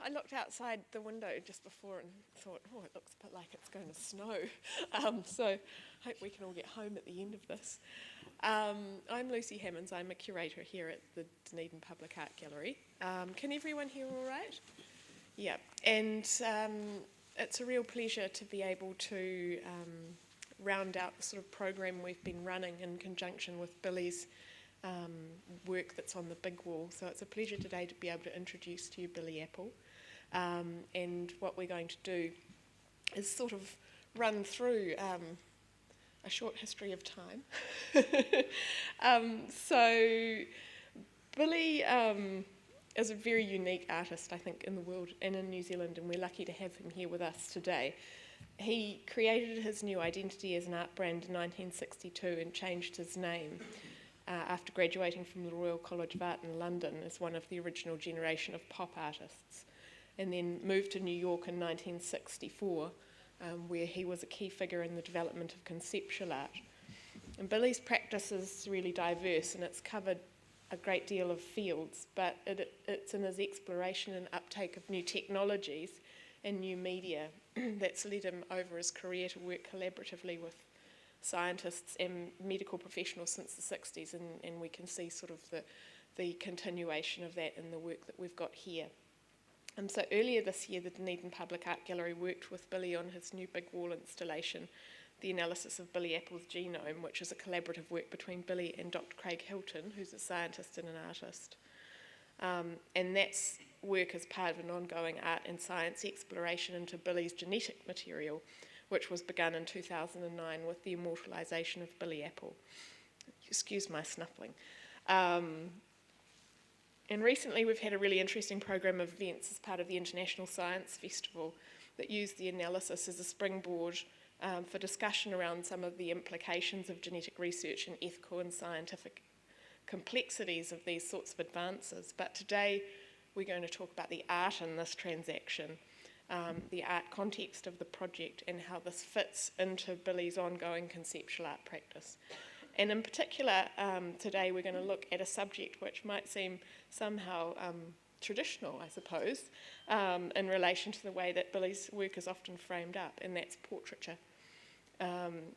I looked outside the window just before and thought, oh, it looks a bit like it's going to snow. So I hope we can all get home at the end of this. I'm Lucy Hammonds. I'm a curator here at the Dunedin Public Art Gallery. Can everyone hear all right? Yeah, and it's a real pleasure to be able to round out the sort of program we've been running in conjunction with Billy's work that's on the big wall. So it's a pleasure today to be able to introduce to you Billy Apple. And what we're going to do is sort of run through a short history of time. So Billy is a very unique artist, I think, in the world and in New Zealand, and we're lucky to have him here with us today. He created his new identity as an art brand in 1962 and changed his name after graduating from the Royal College of Art in London as one of the original generation of pop artists, and then moved to New York in 1964, where he was a key figure in the development of conceptual art. And Billy's practice is really diverse, and it's covered a great deal of fields, but it's in his exploration and uptake of new technologies and new media that's led him over his career to work collaboratively with scientists and medical professionals since the 60s, and we can see sort of the continuation of that in the work that we've got here. So earlier this year, the Dunedin Public Art Gallery worked with Billy on his new big wall installation, The Analysis of Billy Apple's Genome, which is a collaborative work between Billy and Dr. Craig Hilton, who's a scientist and an artist. And that's work as part of an ongoing art and science exploration into Billy's genetic material, which was begun in 2009 with the immortalization of Billy Apple. Excuse my snuffling. And recently we've had a really interesting program of events as part of the International Science Festival that used the analysis as a springboard for discussion around some of the implications of genetic research and ethical and scientific complexities of these sorts of advances. But today we're going to talk about the art in this transaction, the art context of the project, and how this fits into Billy's ongoing conceptual art practice. And in particular, today we're going to look at a subject which might seem somehow traditional, I suppose, in relation to the way that Billy's work is often framed up, and that's portraiture. And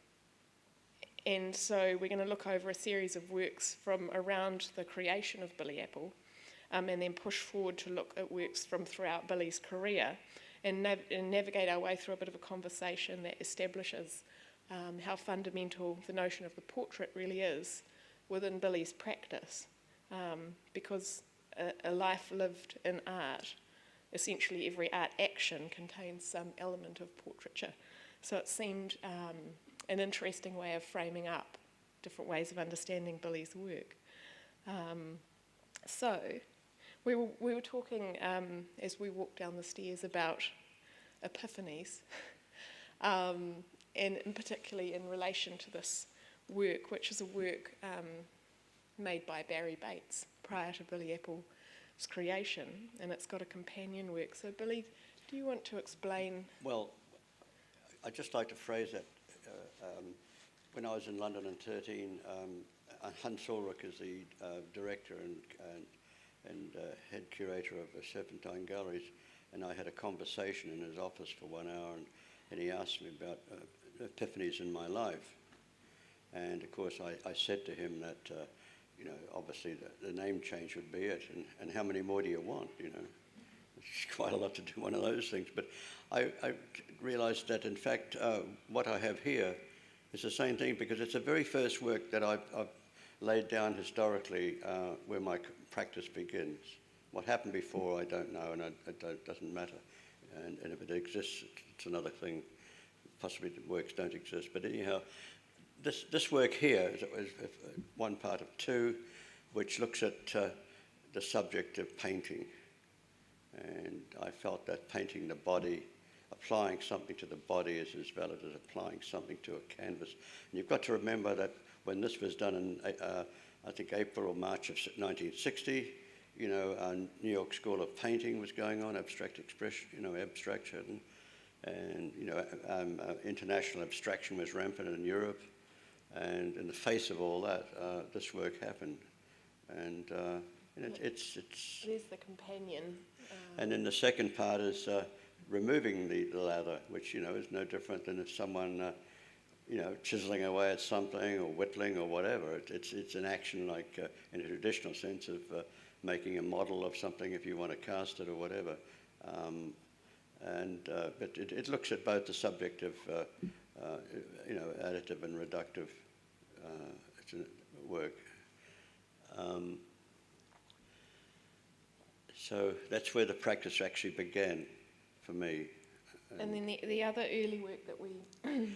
so we're going to look over a series of works from around the creation of Billy Apple, and then push forward to look at works from throughout Billy's career, and navigate our way through a bit of a conversation that establishes how fundamental the notion of the portrait really is within Billy's practice, because a life lived in art, essentially every art action contains some element of portraiture. So it seemed an interesting way of framing up different ways of understanding Billy's work. So we were talking as we walked down the stairs about epiphanies, and in particularly in relation to this work, which is a work made by Barry Bates prior to Billy Apple's creation, and it's got a companion work. So Billy, do you want to explain? Well, I'd just like to phrase that. When I was in London in 13, Hans Ulrich is the director and head curator of the Serpentine Galleries, and I had a conversation in his office for 1 hour, and he asked me about epiphanies in my life. And of course I said to him that, obviously the name change would be it, and how many more do you want, It's quite a lot to do one of those things. But I realized that in fact what I have here is the same thing, because it's the very first work that I've laid down historically where my practice begins. What happened before I don't know, and it doesn't matter. And if it exists, it's another thing. Possibly the works don't exist. But anyhow, this work here is one part of two, which looks at the subject of painting. And I felt that painting the body, applying something to the body, is as valid as applying something to a canvas. And you've got to remember that when this was done in, I think, April or March of 1960, New York School of Painting was going on, abstract expression, abstraction, and international abstraction was rampant in Europe. And in the face of all that, this work happened. And And it's There's the companion. and then the second part is removing the lather, which, you know, is no different than if someone, you know, chiseling away at something or whittling or whatever. It's an action like in a traditional sense of making a model of something if you want to cast it or whatever. But it looks at both the subject of, you know, additive and reductive work. So that's where the practice actually began for me. And then the other early work that we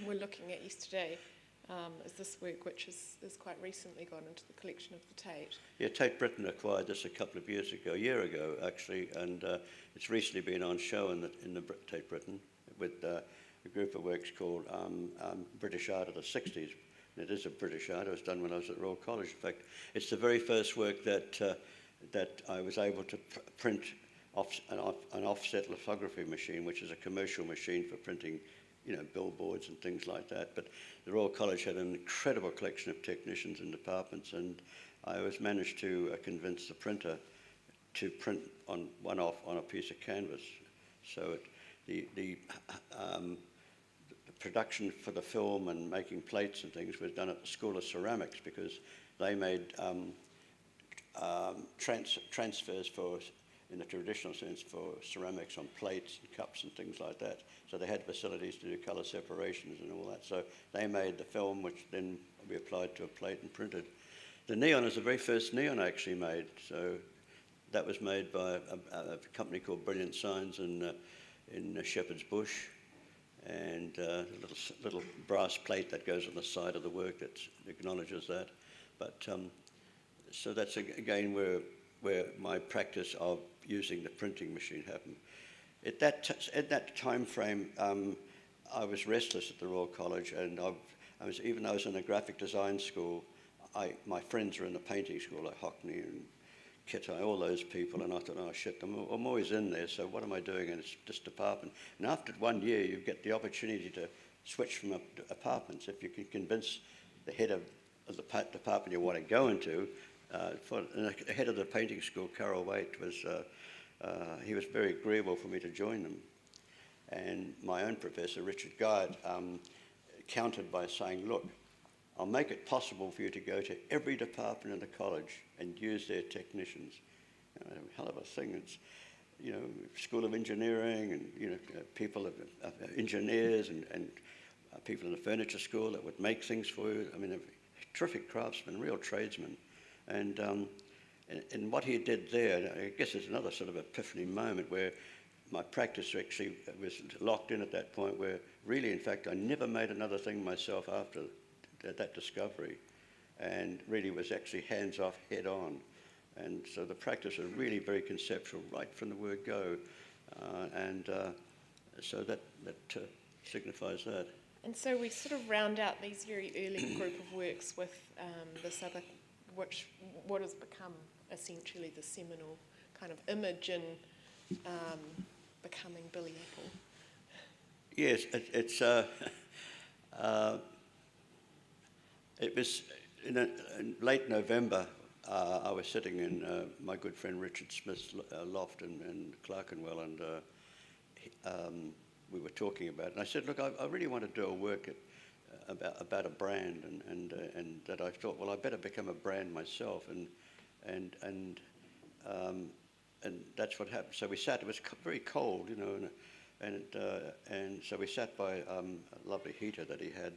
were looking at yesterday is this work, which is quite recently gone into the collection of the Tate. Yeah, Tate Britain acquired this a year ago actually, and it's recently been on show in the Tate Britain with a group of works called British Art of the 60s. And it is a British art. It was done when I was at Royal College. In fact, it's the very first work that I was able to print off an offset lithography machine, which is a commercial machine for printing, you know, billboards and things like that. But the Royal College had an incredible collection of technicians and departments, and I was managed to convince the printer to print one-off on a piece of canvas. So the production for the film and making plates and things was done at the School of Ceramics, because they made transfers for, in the traditional sense, for ceramics on plates and cups and things like that. So they had facilities to do colour separations and all that. So they made the film, which then we applied to a plate and printed. The neon is the very first neon I actually made. So that was made by a company called Brilliant Signs in Shepherd's Bush. And a little brass plate that goes on the side of the work that acknowledges that. But so that's again where my practice of using the printing machine happened. At that time frame, I was restless at the Royal College, and even though I was in a graphic design school, my friends were in the painting school, like Hockney and Kittai, all those people, and I thought, oh shit, I'm always in there, so what am I doing in this department? And after 1 year, you get the opportunity to switch from apartments. If you can convince the head of the department you want to go into, the head of the painting school, Carol Waite, he was very agreeable for me to join them. And my own professor, Richard Guide, countered by saying, look, I'll make it possible for you to go to every department in the college and use their technicians. You know, a hell of a thing. It's, you know, School of Engineering and, you know, people, engineers and people in the furniture school that would make things for you. I mean, terrific craftsmen, real tradesmen. And what he did there, I guess it's another sort of epiphany moment where my practice actually was locked in at that point, where really, in fact, I never made another thing myself after that discovery, and really was actually hands-off, head-on. And so the practice was really very conceptual right from the word go. So that signifies that. And so we sort of round out these very early group of works with this other, what has become essentially the seminal kind of image in becoming Billy Apple. Yes, it was in late November. I was sitting in my good friend Richard Smith's loft in Clerkenwell, and we were talking about it. And I said, look, I really want to do a work about a brand, and that I thought, well, I better become a brand myself, and that's what happened. So we sat. It was very cold, you know, and so we sat by a lovely heater that he had.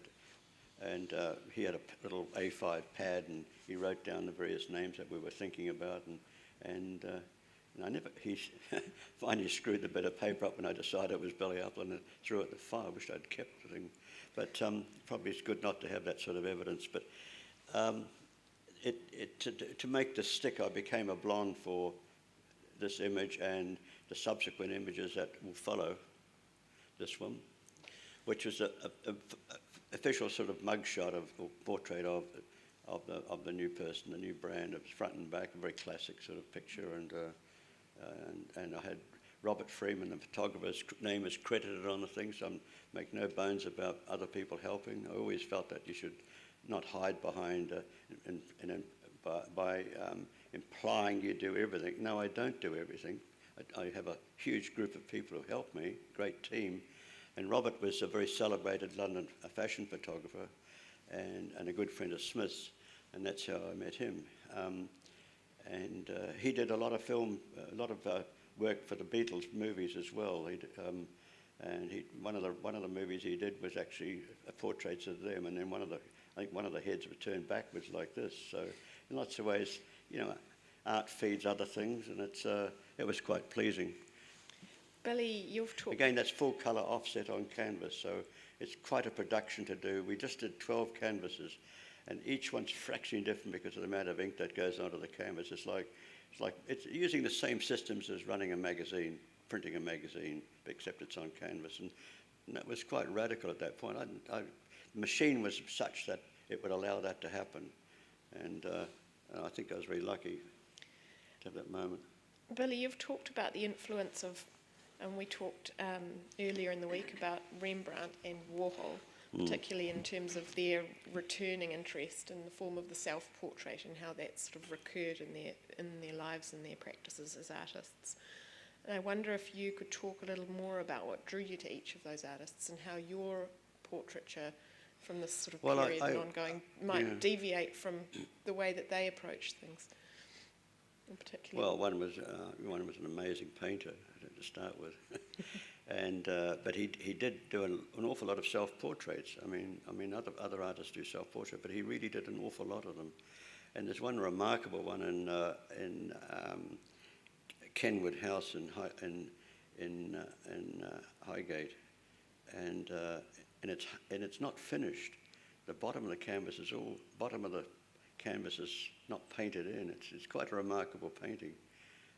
And he had a little A5 pad, and he wrote down the various names that we were thinking about, and he finally screwed the bit of paper up when I decided it was Billy Apple and threw it in the fire. I wished I'd kept the thing, but probably it's good not to have that sort of evidence. But to make this stick, I became a blonde for this image and the subsequent images that will follow this one, which was a official sort of mugshot or portrait of the new person, the new brand. It was front and back, a very classic sort of picture, and I had Robert Freeman, the photographer's name, is credited on the thing, so I make no bones about other people helping. I always felt that you should not hide behind, implying you do everything. No, I don't do everything. I have a huge group of people who help me, great team. And Robert was a very celebrated London fashion photographer and a good friend of Smith's, and that's how I met him. He did a lot of film, a lot of work for the Beatles movies as well. One of the movies he did was actually portraits of them, and then I think one of the heads was turned backwards like this. So in lots of ways, art feeds other things, and it was quite pleasing. Billy, you've talked... Again, that's full colour offset on canvas, so it's quite a production to do. We just did 12 canvases, and each one's fractionally different because of the amount of ink that goes onto the canvas. It's using the same systems as running a magazine, printing a magazine, except it's on canvas, and that was quite radical at that point. The machine was such that it would allow that to happen, and I think I was very lucky to have that moment. Billy, you've talked about the influence of, and we talked earlier in the week about Rembrandt and Warhol, particularly in terms of their returning interest in the form of the self-portrait and how that sort of recurred in their lives and their practices as artists. And I wonder if you could talk a little more about what drew you to each of those artists and how your portraiture from this sort of period and ongoing might deviate from the way that they approach things in particular. Well, one was an amazing painter to start with, but he did do an awful lot of self-portraits. I mean, other artists do self-portrait, but he really did an awful lot of them. And there's one remarkable one in Kenwood House in Highgate, and it's not finished. The bottom of the canvas is not painted in. It's quite a remarkable painting.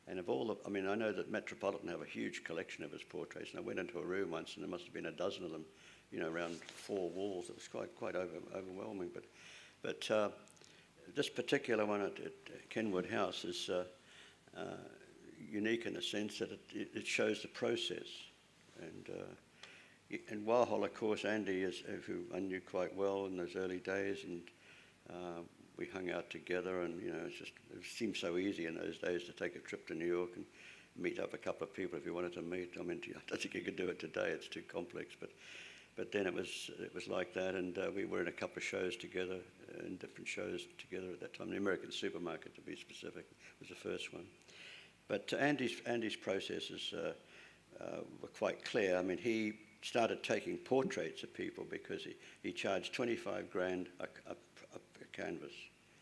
And I know that Metropolitan have a huge collection of his portraits, and I went into a room once, and there must have been a dozen of them, around 4 walls. It was quite overwhelming. But this particular one at Kenwood House is unique in the sense that it shows the process. And Warhol, of course, Andy, who I knew quite well in those early days, and we hung out together, and it seemed so easy in those days to take a trip to New York and meet up a couple of people if you wanted to meet. I mean, I don't think you could do it today; it's too complex. But then it was like that, and we were in a couple of shows together, in different shows together at that time. The American Supermarket, to be specific, was the first one. But Andy's processes were quite clear. I mean, he started taking portraits of people because he charged $25,000 a canvas,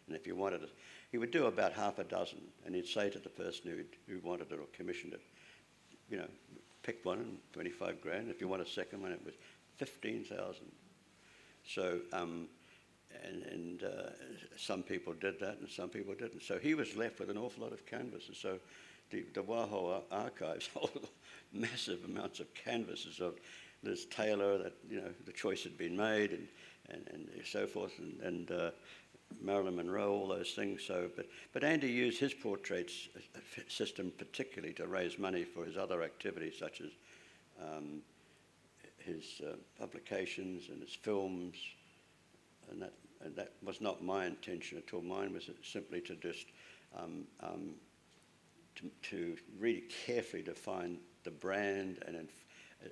and if you wanted it, he would do about half a dozen, and he'd say to the person who wanted it or commissioned it, pick one and $25,000. If you want a second one, it was $15,000. So, some people did that, and some people didn't. So he was left with an awful lot of canvases. So the Warhol archives hold massive amounts of canvases of Liz Taylor that the choice had been made, and so forth, and Marilyn Monroe, all those things. So, but Andy used his portraits system particularly to raise money for his other activities, such as his publications and his films, and that was not my intention at all. Mine was simply to just to really carefully define the brand, and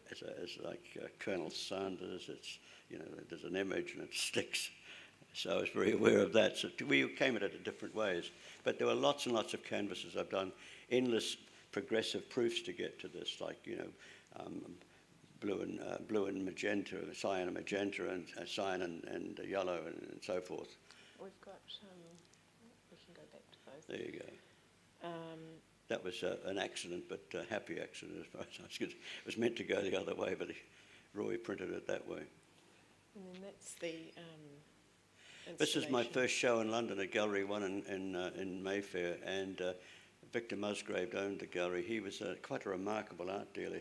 as like Colonel Sanders, it's there's an image and it sticks. So I was very aware of that. So we came at it different ways, but there were lots and lots of canvases. I've done endless progressive proofs to get to this, like blue and magenta, cyan and magenta, and cyan and yellow, and so forth. We've got. We can go back to those. There you go. That was an accident, but a happy accident as far as I was concerned. It was meant to go the other way, but Roy printed it that way. And then that's the. This is my first show in London at Gallery 1 in Mayfair, and Victor Musgrave owned the gallery. He was quite a remarkable art dealer.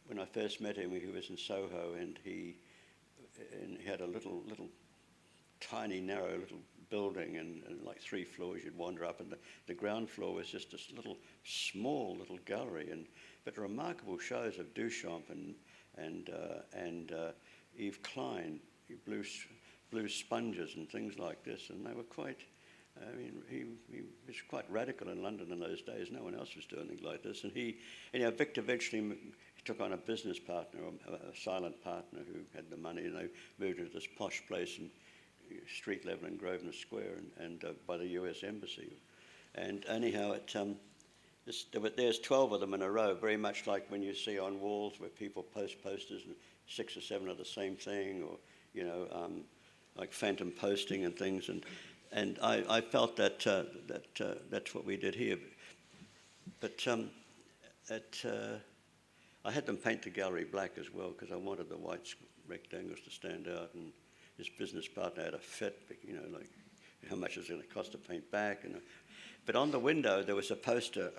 When I first met him, he was in Soho, and he had a little tiny, narrow little building, and like 3 floors you'd wander up, and the ground floor was just this small little gallery, but remarkable shows of Duchamp and Yves Klein, blue sponges and things like this, and they were quite I mean, he was quite radical in London in those days. No one else was doing anything like this. And Vic eventually took on a business partner, a silent partner who had the money, and they moved into this posh place in street level in Grosvenor Square and by the US Embassy. And anyhow, there's 12 of them in a row, very much like when you see on walls where people post posters and 6 or 7 of the same thing, or, like phantom posting and things. And I felt that that's what we did here. But I had them paint the gallery black as well because I wanted the white rectangles to stand out. And his business partner had a fit, like how much is it going to cost to paint back. But on the window there was a poster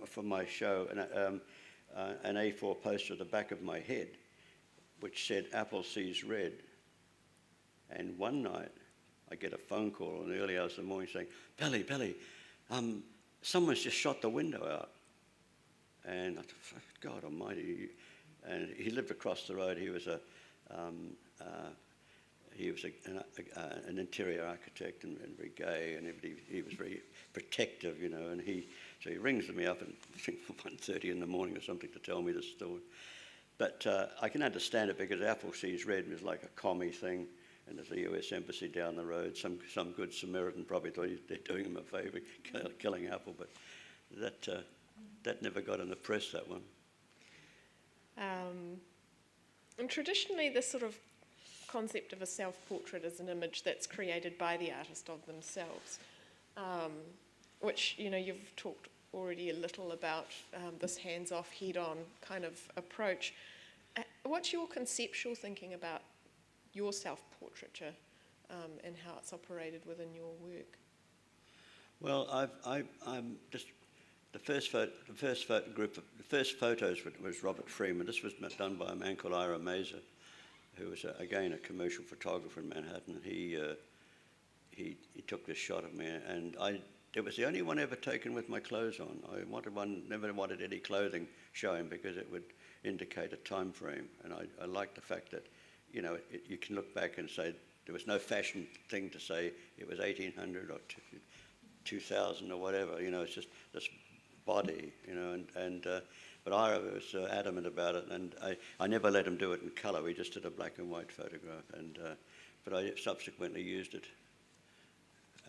for my show, an A4 poster at the back of my head, which said "Apple sees red." And one night I get a phone call in the early hours of the morning saying, Billy, someone's just shot the window out. And I thought, God almighty. And he lived across the road. He was an interior architect and very gay, and he was very protective, and so he rings me up at 1:30 in the morning or something to tell me this story. But I can understand it because Apple sees red was like a commie thing. And there's a US Embassy down the road. Some good Samaritan probably thought they're doing him a favour, killing Apple, but that never got in the press, that one. And traditionally, this sort of concept of a self-portrait is an image that's created by the artist of themselves, which, you've talked already a little about this hands-off, head-on kind of approach. What's your conceptual thinking about your self-portraiture and how it's operated within your work? Well, I'm just the first photos was Robert Freeman. This was done by a man called Ira Mazer, who was again a commercial photographer in Manhattan. He took this shot of me, and it was the only one ever taken with my clothes on. Never wanted any clothing showing because it would indicate a time frame, and I liked the fact that you can look back and say there was no fashion thing to say it was 1800 or 2000 or whatever. It's just this body, but Ira was adamant about it, and I never let him do it in colour. We just did a black and white photograph, but I subsequently used it.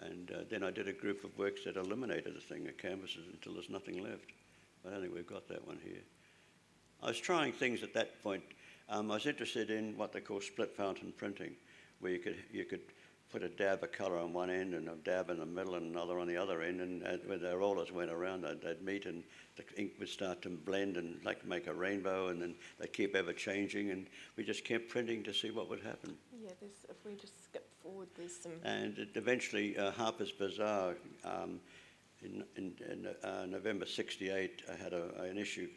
And then I did a group of works that eliminated the thing, the canvases, until there's nothing left. I don't think we've got that one here. I was trying things at that point. I was interested in what they call split fountain printing, where you could put a dab of colour on one end and a dab in the middle and another on the other end, and when the rollers went around, they'd meet and the ink would start to blend and make a rainbow, and then they'd keep ever changing, and we just kept printing to see what would happen. Yeah, if we just skip forward, there's some... And eventually Harper's Bazaar, in November '68, I had an issue,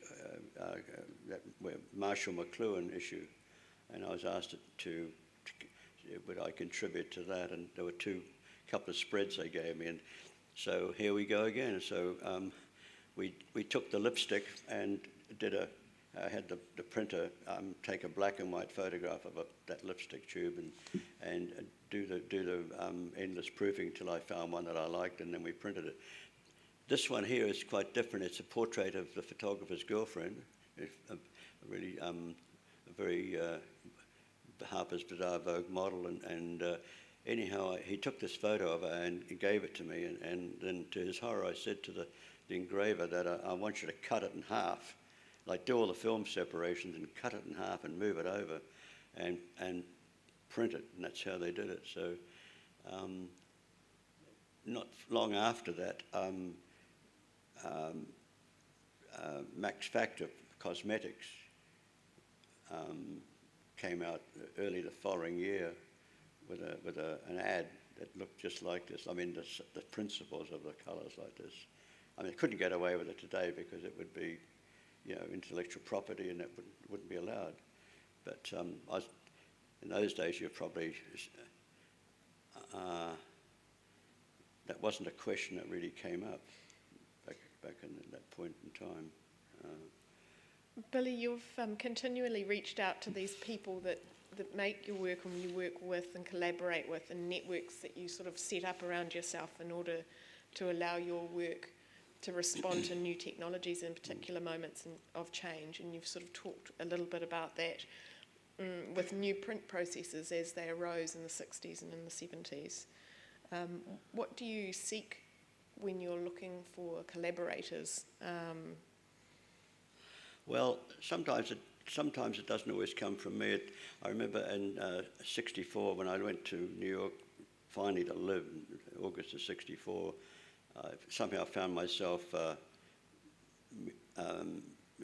where Marshall McLuhan issue, and I was asked would I contribute to that, and there were couple of spreads they gave me, and so here we go again. So we took the lipstick and I had the printer take a black and white photograph of that lipstick tube and do the endless proofing till I found one that I liked, and then we printed it. This one here is quite different. It's a portrait of the photographer's girlfriend, a very Harper's Bazaar Vogue model, and anyhow, he took this photo of her and he gave it to me, and then to his horror, I said to the engraver that I want you to cut it in half, like do all the film separations and cut it in half and move it over and print it, and that's how they did it. So not long after that, Max Factor Cosmetics came out early the following year with an ad that looked just like this. I mean, the principles of the colours like this. I mean, they couldn't get away with it today because it would be, intellectual property, and that wouldn't be allowed. But in those days, you probably that wasn't a question that really came up back in that point in time. Billy, you've continually reached out to these people that that make your work and you work with and collaborate with, and networks that you sort of set up around yourself in order to allow your work to respond to new technologies in particular moments of change. And you've sort of talked a little bit about that with new print processes as they arose in the 60s and in the 70s. What do you seek when you're looking for collaborators? Well, sometimes it doesn't always come from me. I remember in '64 when I went to New York finally to live, in August of '64, somehow I found myself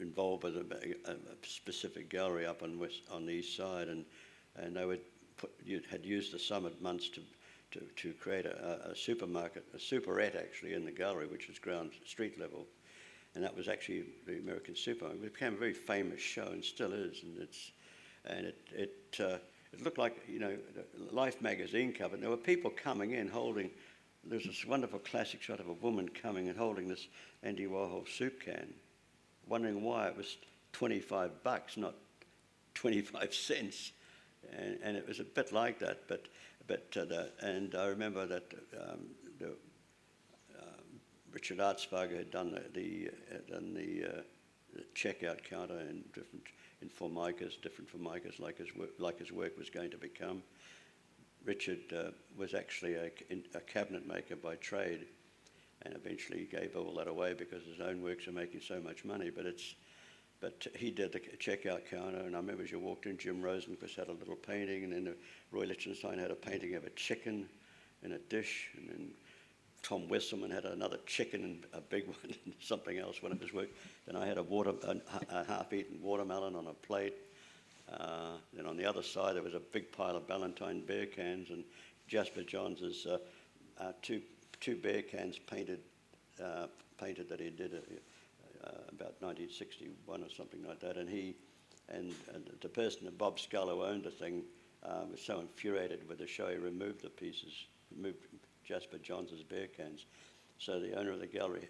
involved with a specific gallery up on the east side, and they had used the summer months to create a supermarket, a superette actually in the gallery, which was ground street level. And that was actually the American Supermarket. It became a very famous show and still is. And it looked like, Life magazine cover. And there were people coming in holding. There's this wonderful classic shot of a woman coming and holding this Andy Warhol soup can, wondering why it was $25, not 25 cents. And it was a bit like that. And I remember that. Richard Artsparger had done the checkout counter in Formicas, different Formicas, like his work was going to become. Richard was actually a cabinet maker by trade, and eventually gave all that away because his own works are making so much money. But he did the checkout counter, and I remember as you walked in, Jim Rosenquist had a little painting, and then Roy Lichtenstein had a painting of a chicken in a dish, and then Tom Wesselman had another chicken and a big one and something else, one of his work. Then I had a half-eaten watermelon on a plate. Then on the other side there was a big pile of Ballantine beer cans, and Jasper Johns' two beer cans painted that he did about 1961 or something like that. And the person, Bob Scull, who owned the thing, was so infuriated with the show he removed the pieces, removed Jasper Johns' beer cans. So the owner of the gallery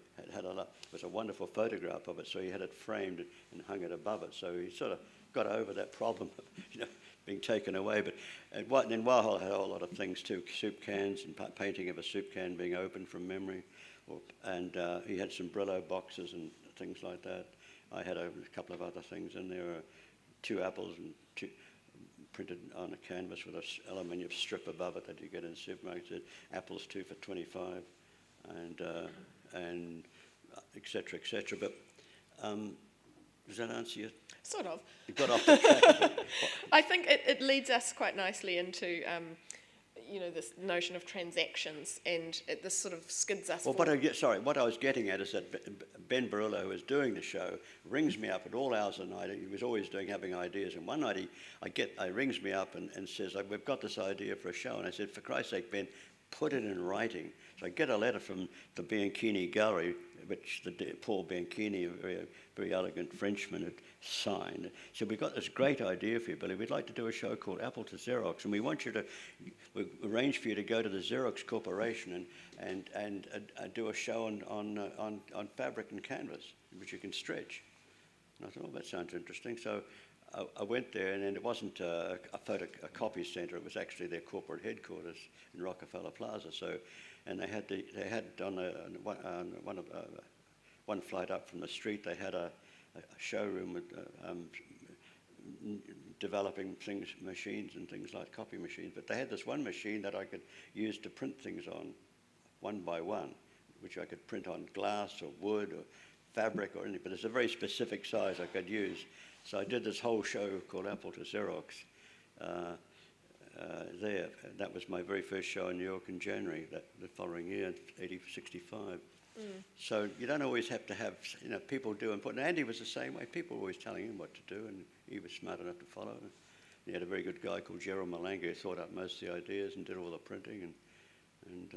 was a wonderful photograph of it, so he had it framed and hung it above it. So he sort of got over that problem of being taken away. And then Warhol had a whole lot of things too, soup cans and painting of a soup can being opened from memory. And he had some Brillo boxes and things like that. I had a couple of other things in there, 2 apples and printed on a canvas with an aluminium strip above it that you get in supermarkets. Apples 2 for 25, and et cetera, et cetera. But does that answer you? Sort of. You got off the track. I think it leads us quite nicely into this notion of transactions, and this sort of skids us. Well, what I was getting at is that Ben Barillo, who was doing the show, rings me up at all hours of the night. He was always having ideas, and one night he rings me up and says, "We've got this idea for a show," and I said, "For Christ's sake, Ben, put it in writing." So I get a letter from the Bianchini Gallery, which Paul Bianchini, a very elegant Frenchman, had signed. So we've got this great idea for you, Billy. We'd like to do a show called Apple to Xerox, and we arrange for you to go to the Xerox Corporation and do a show on fabric and canvas, which you can stretch. And I thought, that sounds interesting. So I went there, and then it wasn't a copy center. It was actually their corporate headquarters in Rockefeller Plaza. So, and they had on one flight up from the street, they had a showroom with developing machines and things like copy machines. But they had this one machine that I could use to print things on, one by one, which I could print on glass or wood or fabric or anything. But it's a very specific size I could use. So I did this whole show called Apple to Xerox there. That was my very first show in New York in January, the following year, 65. So you don't always have to have, people do input. And Andy was the same way. People were always telling him what to do, and he was smart enough to follow. He had a very good guy called Gerald Malanga who thought up most of the ideas and did all the printing. And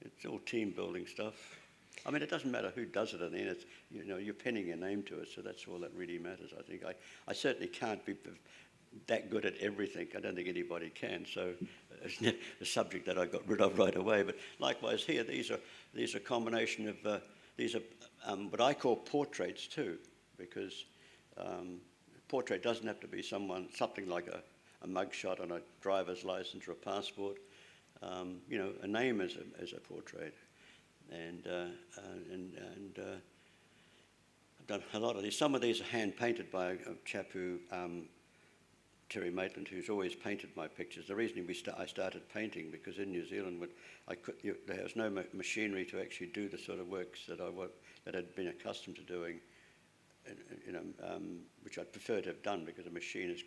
it's all team building stuff. I mean, it doesn't matter who does it in the end. It's, you're penning your name to it, so that's all that really matters, I think. I certainly can't be that good at everything. I don't think anybody can, so it's a subject that I got rid of right away. But likewise here, these are a combination of, these are what I call portraits too, because portrait doesn't have to be something like a mugshot on a driver's license or a passport. You know, a name is a portrait, and I've done a lot of these. Some of these are hand painted by a chap who. Terry Maitland, who's always painted my pictures. The reason I started painting, because in New Zealand there was no machinery to actually do the sort of works that that I'd been accustomed to doing, you know, which I'd prefer to have done, because a machine is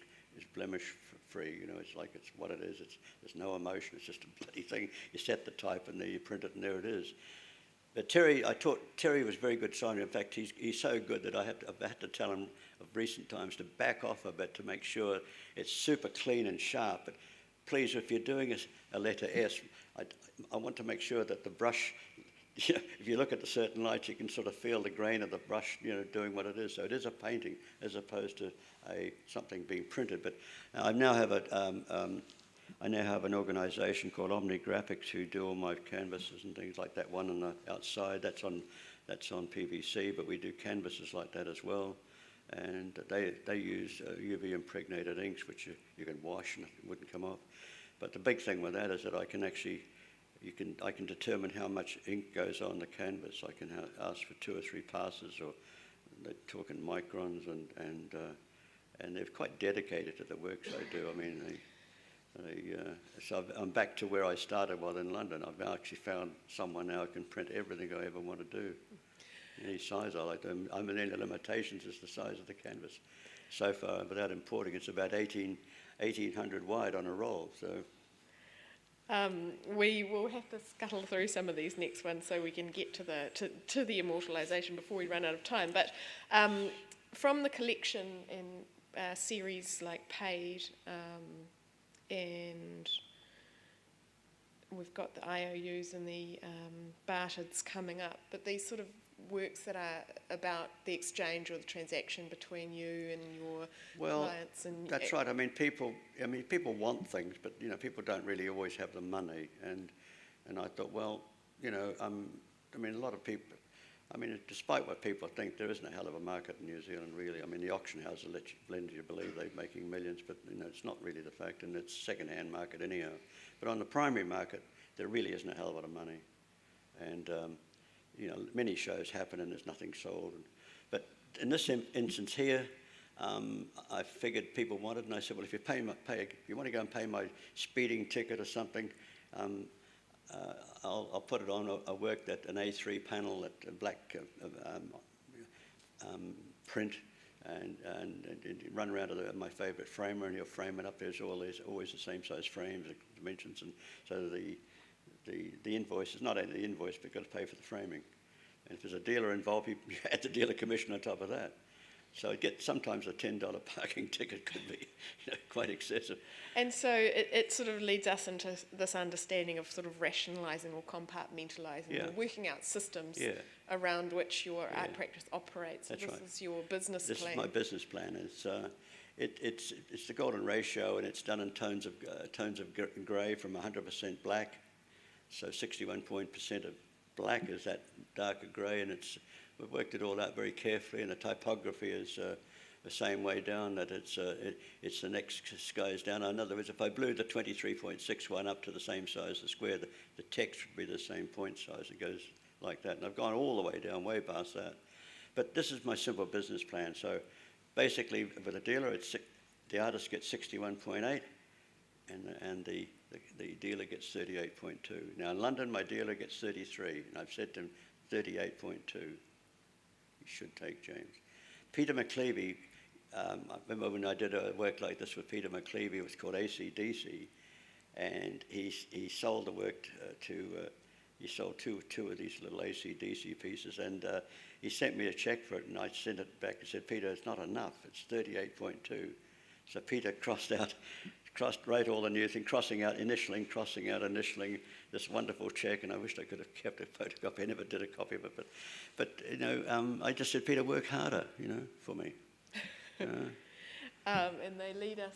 blemish free. You know, it's like it's what it is. There's no emotion. It's just a bloody thing. You set the type and there you print it and there it is. But Terry was very good signer. In fact, he's so good that I've had to tell him of recent times to back off a bit to make sure it's super clean and sharp. But please, if you're doing a letter S, I want to make sure that the brush, you know, if you look at the certain lights, you can sort of feel the grain of the brush, you know, doing what it is. So it is a painting as opposed to something being printed. But I now have an organisation called Omni Graphics who do all my canvases and things like that. One on the outside, that's on PVC, but we do canvases like that as well. And they use UV impregnated inks, which you can wash and it wouldn't come off. But the big thing with that is that I can determine how much ink goes on the canvas. I can ask for 2 or 3 passes, or they're talking microns, and they're quite dedicated to the works I do. I mean, so I'm back to where I started while in London. I've now actually found someone now who can print everything I ever want to do. Any size I like. I mean, the limitations is the size of the canvas. So far, without importing, it's about 1800 wide on a roll. So we will have to scuttle through some of these next ones so we can get to the immortalisation before we run out of time. But from the collection in series like Paid, and we've got the IOUs and the bartereds coming up, but these sort of works that are about the exchange or the transaction between you and your clients. And that's right. I mean, people want things, but you know, people don't really always have the money. And I thought, well, you know, I mean, a lot of people. I mean, despite what people think, there isn't a hell of a market in New Zealand, really. I mean, the auction houses lend you to believe they're making millions, but you know, it's not really the fact, and it's a second-hand market anyhow. But on the primary market, there really isn't a hell of a lot of money, and you know, many shows happen and there's nothing sold. But in this instance here, I figured people wanted, and I said, well, if you want to go and pay my speeding ticket or something, I'll put it on a work that an A3 panel, that a black print, and run around to my favourite framer, and he'll frame it up. There's always the same size frames, dimensions, and so the invoice is not only the invoice, but you've got to pay for the framing. And if there's a dealer involved, you add the dealer commission on top of that. So sometimes a $10 parking ticket could be, you know, quite excessive. And so it sort of leads us into this understanding of sort of rationalising or compartmentalising, or working out systems around which your art practice operates. So this is your business plan. This is my business plan. It's the golden ratio, and it's done in tones of grey from 100% black. So 61% of black is that darker grey, and we've worked it all out very carefully, and the typography is the same way down, that it's the next skies down. In other words, if I blew the 23.61 up to the same size as the square, the text would be the same point size. It goes like that. And I've gone all the way down, way past that. But this is my simple business plan. So basically, with a dealer, the artist gets 61.8, and the dealer gets 38.2. Now in London, my dealer gets 33, and I've said to him 38.2. You should take James. Peter McClevey, I remember when I did a work like this with Peter McClevey, it was called AC/DC, and he sold the work he sold two of these little AC/DC pieces, and he sent me a check for it, and I sent it back and said, Peter, it's not enough, it's 38.2. So Peter crossed right all the new thing, crossing out, initialing this wonderful check, and I wished I could have kept a photocopy. I never did a copy of it, but you know, I just said, Peter, work harder, you know, for me. And they lead us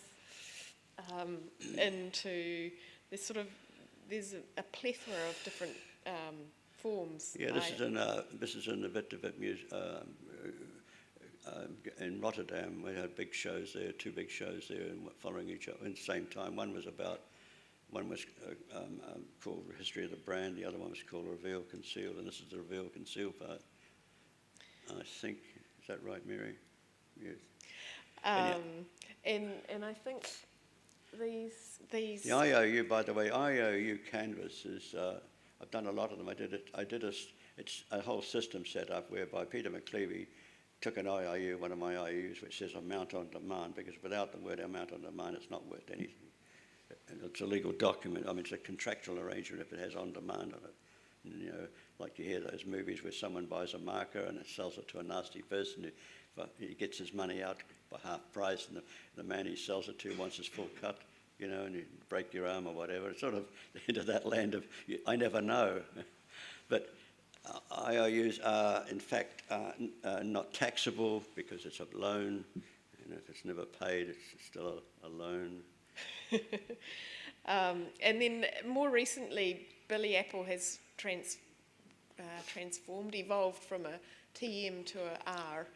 into there's a plethora of different forms. Yeah, this is in the Bit-to-Bit in Rotterdam. We had big shows there, two big shows there, and following each other at the same time. One was called History of the Brand. The other one was called Reveal Conceal, and this is the Reveal Conceal part. I think, is that right, Mary? Yes. And I think these. The IOU, by the way, IOU canvas is. I've done a lot of them. It's a whole system set up whereby Peter McClevey took an IOU, one of my IOUs, which says amount on demand, because without the word amount on demand, it's not worth anything. And it's a legal document. I mean, it's a contractual arrangement if it has on demand on it. And, you know, like you hear those movies where someone buys a marker and it sells it to a nasty person. He gets his money out for half price, and the man he sells it to wants his full cut, you know, and you break your arm or whatever. It's sort of into that land of, I never know. But IOUs are, in fact, not taxable because it's a loan. You know, if it's never paid, it's still a loan. And then more recently, Billy Apple has transformed, evolved from a TM to a R,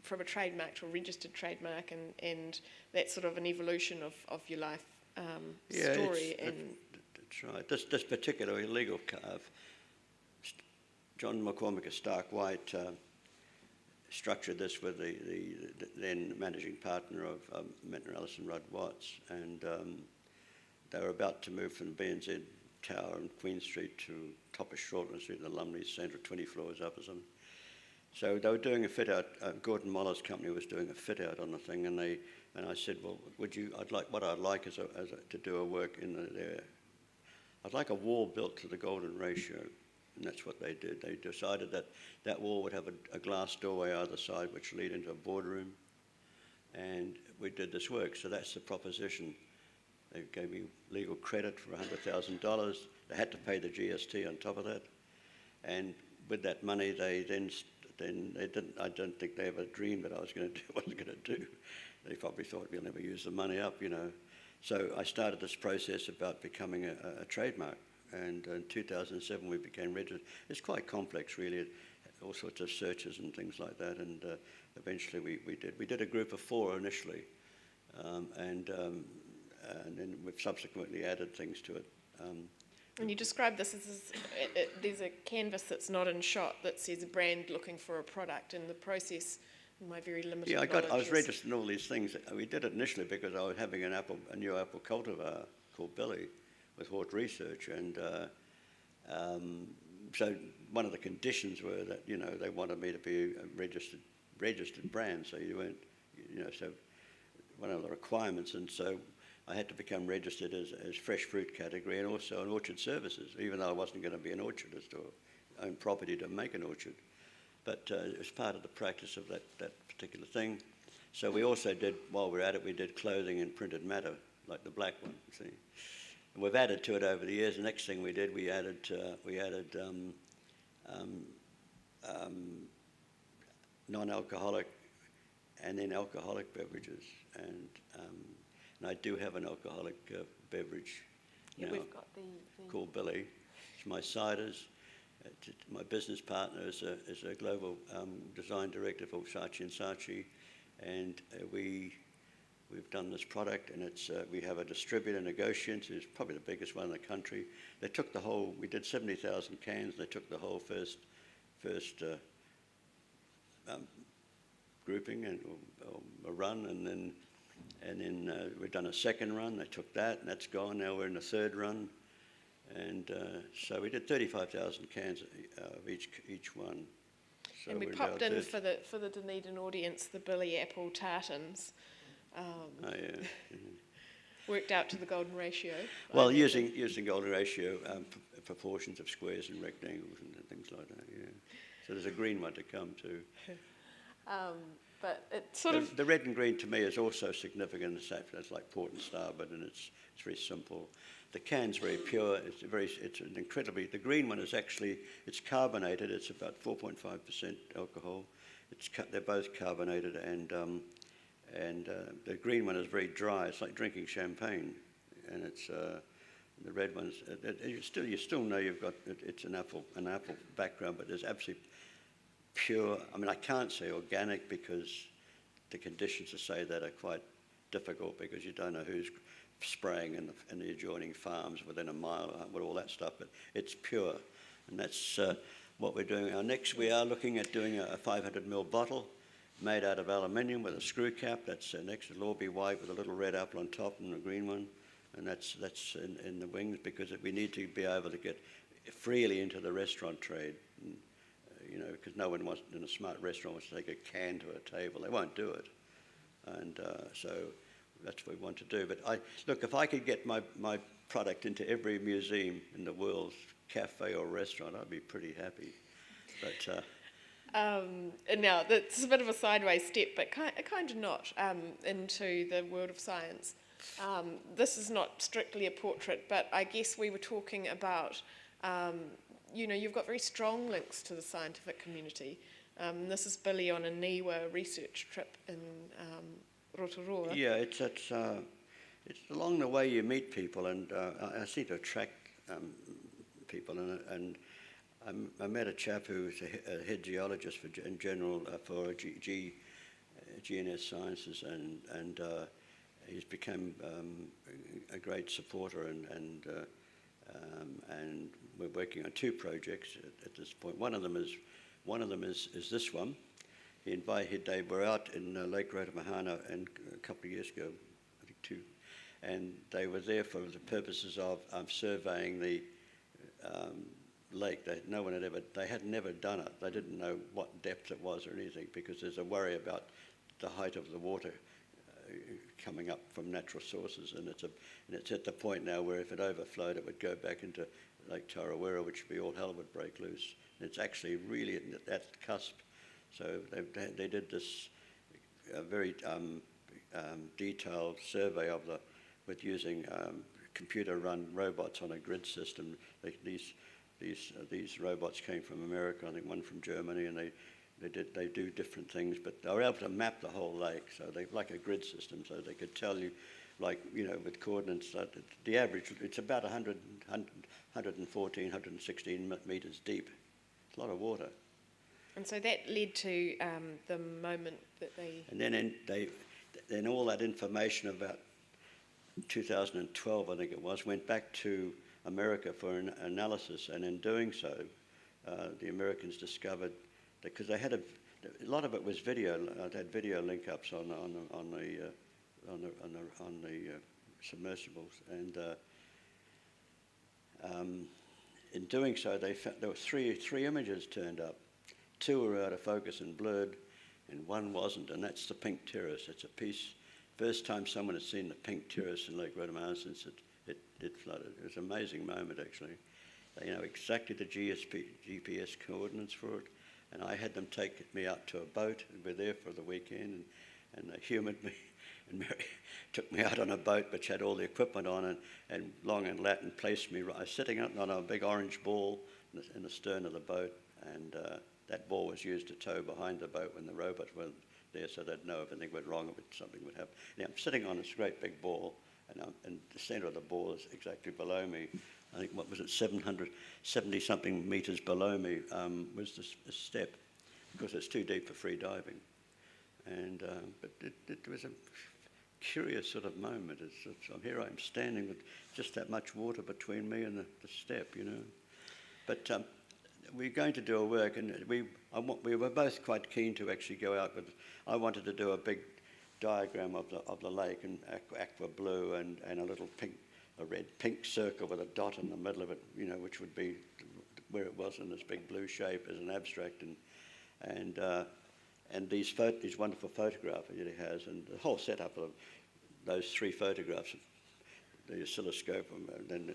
from a trademark to a registered trademark, and that's sort of an evolution of your life story. That's right. This particular illegal carve, John McCormick of Stark White structured this with the then managing partner of Minter Ellison Rudd Watts, and they were about to move from the BNZ Tower on Queen Street to top of Shortland Street in the Lumley Centre, 20 floors up or something. So they were doing a fit out. Gordon Moller's company was doing a fit out on the thing, and I said, well, what I'd like is to do a work in there. I'd like a wall built to the golden ratio, and that's what they did. They decided that wall would have a glass doorway either side, which lead into a boardroom, and we did this work. So that's the proposition. They gave me legal credit for $100,000. They had to pay the GST on top of that, and with that money, they then they didn't. I don't think they ever dreamed that I was going to do what I was going to do. They probably thought we'll never use the money up, you know. So I started this process about becoming a trademark, and in 2007 we became registered. It's quite complex, really, all sorts of searches and things like that, and eventually we did a group of 4 initially, and then we've subsequently added things to it. And you describe this as there's a canvas that's not in shot that says a brand looking for a product, and the process, in my very limited knowledge, I was registered in all these things. We did it initially because I was having a new apple cultivar called Billy with Hort Research, and so one of the conditions were that, you know, they wanted me to be a registered brand, so you weren't, you know, so one of the requirements, and so I had to become registered as fresh fruit category and also in orchard services, even though I wasn't going to be an orchardist or own property to make an orchard. But it was part of the practice of that particular thing. So we also did, while we were at it, we did clothing in printed matter, like the black one, see. And we've added to it over the years. The next thing we did, we added non-alcoholic and then alcoholic beverages. And I do have an alcoholic beverage now, we've got the called Billy. It's my ciders. My business partner is a global design director for Saatchi & Saatchi, and we've done this product, and we have a distributor, Negotiant, who's probably the biggest one in the country. They took the whole, we did 70,000 cans, they took the whole first grouping and or a run, and then we've done a second run. They took that, and that's gone. Now we're in the third run, and so we did 35,000 cans of each one. So and we popped in for the Dunedin audience the Billy Apple tartans. Worked out to the golden ratio. Well, using golden ratio proportions of squares and rectangles and things like that. Yeah. So there's a green one to come too. But it sort of the red and green to me is also significant. It's like port and starboard, and it's very simple. The can's very pure. It's an incredibly. The green one is actually carbonated. It's about 4.5% alcohol. They're both carbonated, and the green one is very dry. It's like drinking champagne, and it's the red one's. You still know you've got it's an apple background, but there's absolutely pure. I mean, I can't say organic because the conditions to say that are quite difficult, because you don't know who's spraying in the adjoining farms within a mile with all that stuff, but it's pure, and that's what we're doing. We are looking at doing a 500 ml bottle made out of aluminium with a screw cap. That's next. It'll all be white with a little red apple on top and a green one, and that's in the wings, because we need to be able to get freely into the restaurant trade. And, because no one wants, in a smart restaurant, wants to take a can to a table. They won't do it, and so that's what we want to do. But look, if I could get my product into every museum in the world, cafe or restaurant, I'd be pretty happy. But now, that's a bit of a sideways step, but kind of not, into the world of science. This is not strictly a portrait, but I guess we were talking about, you've got very strong links to the scientific community. This is Billy on a NIWA research trip in Rotorua. yeah, it's along the way you meet people, and I seem to attract people, and I met a chap who's a head geologist in general for GNS Sciences, and he's become a great supporter, and we're working on two projects at this point. One of them is this one. They were out in Lake Rotomahana a couple of years ago, I think two, and they were there for the purposes of surveying the lake. They had never done it. They didn't know what depth it was or anything, because there's a worry about the height of the water coming up from natural sources, and it's at the point now where if it overflowed, it would go back into Lake Tarawera, which would be all hell would break loose. And it's actually really at that cusp. So they did this very detailed survey with using computer-run robots on a grid system. These robots came from America, I think one from Germany, and they do different things, but they were able to map the whole lake, so they like a grid system, so they could tell you, with coordinates, that the average, it's about 114, 116 meters deep. It's a lot of water. And so that led to the moment that they... And then all that information about 2012, I think it was, went back to America for an analysis, and in doing so, the Americans discovered, because they had a lot of it was video. They had video link-ups on the submersibles, and in doing so, they found there were three images turned up. Two were out of focus and blurred, and one wasn't, and that's the pink terrace. It's a piece. First time someone had seen the pink terrace in Lake Rotomahana since it flooded. It was an amazing moment, actually. They know exactly the GPS coordinates for it, and I had them take me out to a boat, and we're there for the weekend, and they humoured me, and Mary took me out on a boat which had all the equipment on, and Long and Latin placed me right, sitting up on a big orange ball in the stern of the boat, and that ball was used to tow behind the boat when the robots were there, so they'd know if anything went wrong, something would happen. And I'm sitting on this great big ball, and the centre of the ball is exactly below me. I think, 770-something metres below me was this step, because it's too deep for free diving. And but it was a curious sort of moment. Here I am standing with just that much water between me and the step, But we're going to do a work, and we were both quite keen to actually go out with. I wanted to do a big diagram of the lake, and aqua blue, and a red pink circle with a dot in the middle of it, which would be where it was in this big blue shape as an abstract, and these wonderful photographs that he has, and the whole setup of those three photographs, the oscilloscope, and then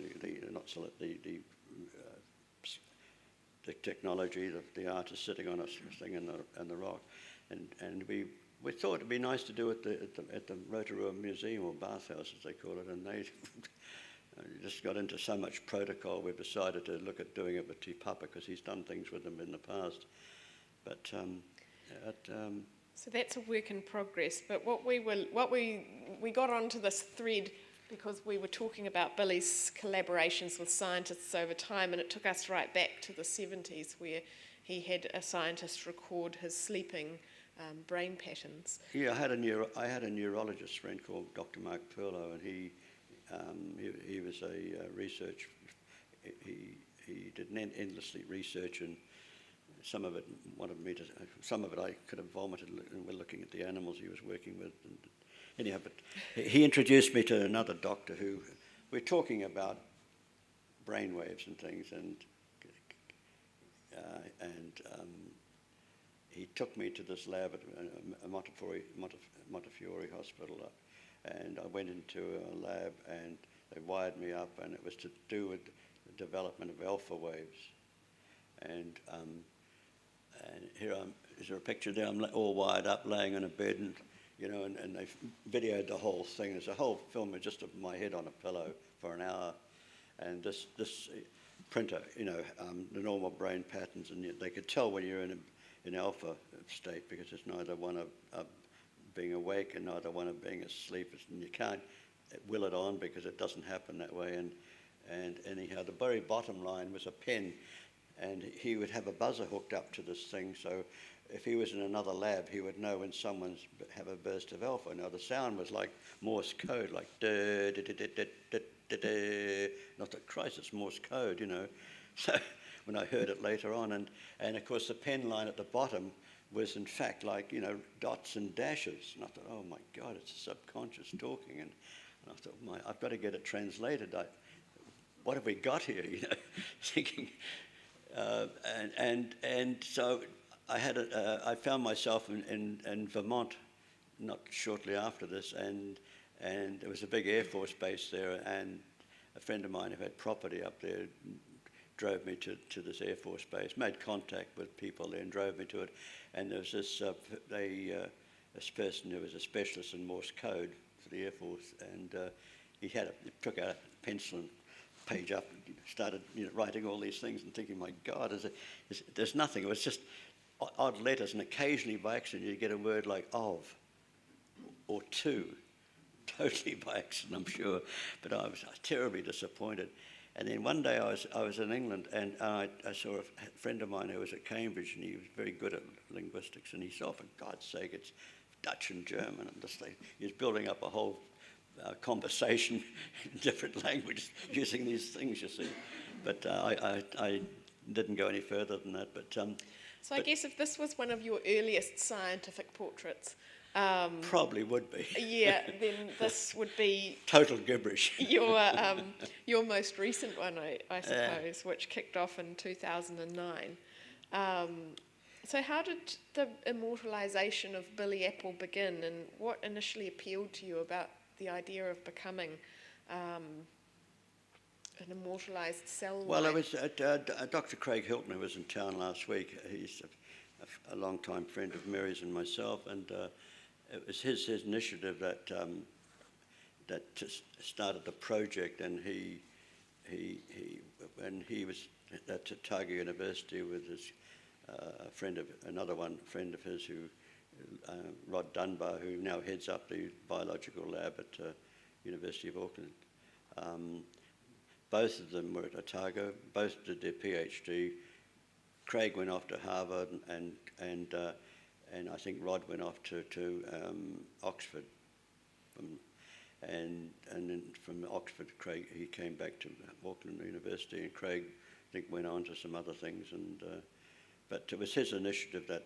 the technology, the artist sitting on a thing in the rock, and we thought it'd be nice to do it at the Rotorua Museum, or bathhouse as they call it, and they just got into so much protocol. We've decided to look at doing it with Te Papa, because he's done things with them in the past. But so that's a work in progress. But we got onto this thread because we were talking about Billy's collaborations with scientists over time, and it took us right back to the 70s, where he had a scientist record his sleeping brain patterns. Yeah, I had a neurologist friend called Dr. Mark Perlow, and he was a research. He did endlessly research, and some of it I could have vomited when looking at the animals he was working with. And anyhow, but he introduced me to another doctor who we're talking about brainwaves and things, and he took me to this lab at Montefiore Hospital, and I went into a lab and they wired me up, and it was to do with the development of alpha waves. And here is there a picture there? I'm all wired up, laying on a bed, and and they videoed the whole thing. There's a whole film of just of my head on a pillow for an hour, and this printer, the normal brain patterns, and they could tell when you're in alpha state, because it's neither one of being awake and neither one of being asleep, and you can't will it on because it doesn't happen that way. And anyhow, the very bottom line was a pen, and he would have a buzzer hooked up to this thing, so if he was in another lab, he would know when someone's have a burst of alpha. Now the sound was like Morse code, like da da da da da da da da. Not that Christ, it's Morse code, So when I heard it later on, and of course the pen line at the bottom was in fact like dots and dashes, and I thought, oh my God, it's a subconscious talking, and I thought, I've got to get it translated. What have we got here? Thinking, and so. I found myself in Vermont not shortly after this, and there was a big Air Force base there, and a friend of mine who had property up there drove me to this Air Force base, made contact with people there and drove me to it, and there was this person who was a specialist in Morse code for the Air Force, and he took out a pencil and page up and started writing all these things, and thinking, my God, there's nothing. It was just odd letters, and occasionally by accident you get a word like of or to, totally by accident, I'm sure, but I was terribly disappointed. And then one day I was in England, and I saw a friend of mine who was at Cambridge, and he was very good at linguistics, and he said, oh, for God's sake, it's Dutch and German, and this thing. He was building up a whole conversation in different languages using these things, you see. But I didn't go any further than that, but... So I guess if this was one of your earliest scientific portraits... probably would be. Yeah, then this would be... Total gibberish. Your most recent one, I suppose, which kicked off in 2009. So how did the immortalisation of Billy Apple begin, and what initially appealed to you about the idea of becoming an immortalised cell line? Well, it was Dr. Craig Hilton, who was in town last week. He's a long-time friend of Mary's and myself, and it was his initiative that started the project. And when he was at Otago University with his friend of his, who Rod Dunbar, who now heads up the biological lab at University of Auckland. Both of them were at Otago. Both did their PhD. Craig went off to Harvard, and I think Rod went off to Oxford. And then from Oxford, Craig, he came back to Auckland University, and Craig, I think, went on to some other things. But it was his initiative that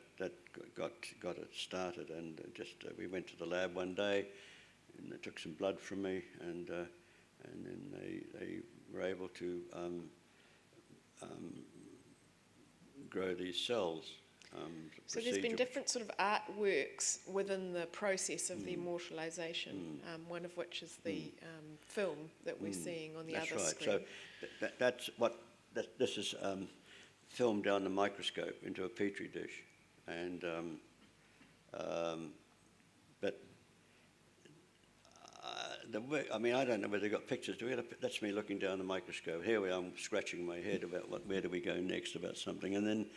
got it started. And we went to the lab one day, and they took some blood from me, and then they were able to grow these cells. So there's been different sort of artworks within the process of the immortalisation, one of which is the film that we're seeing on the other screen. So that's what this is filmed down the microscope into a petri dish, and but the work, I mean, I don't know whether they've got pictures. That's me looking down the microscope. Here we are, I'm scratching my head about where do we go next about something, and then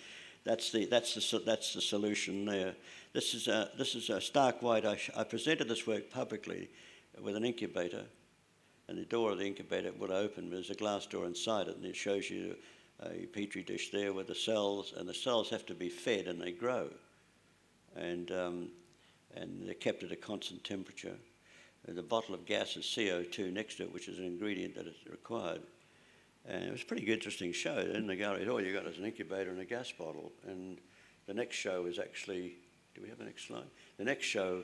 that's the solution there. This is a stark white. I presented this work publicly with an incubator, and the door of the incubator would open. There's a glass door inside it, and it shows you a petri dish there with the cells, and the cells have to be fed and they grow, and they're kept at a constant temperature. And the bottle of gas is CO2 next to it, which is an ingredient that is required. And it was a pretty interesting show. In the gallery, all you got is an incubator and a gas bottle. And the next show is actually, do we have the next slide? The next show,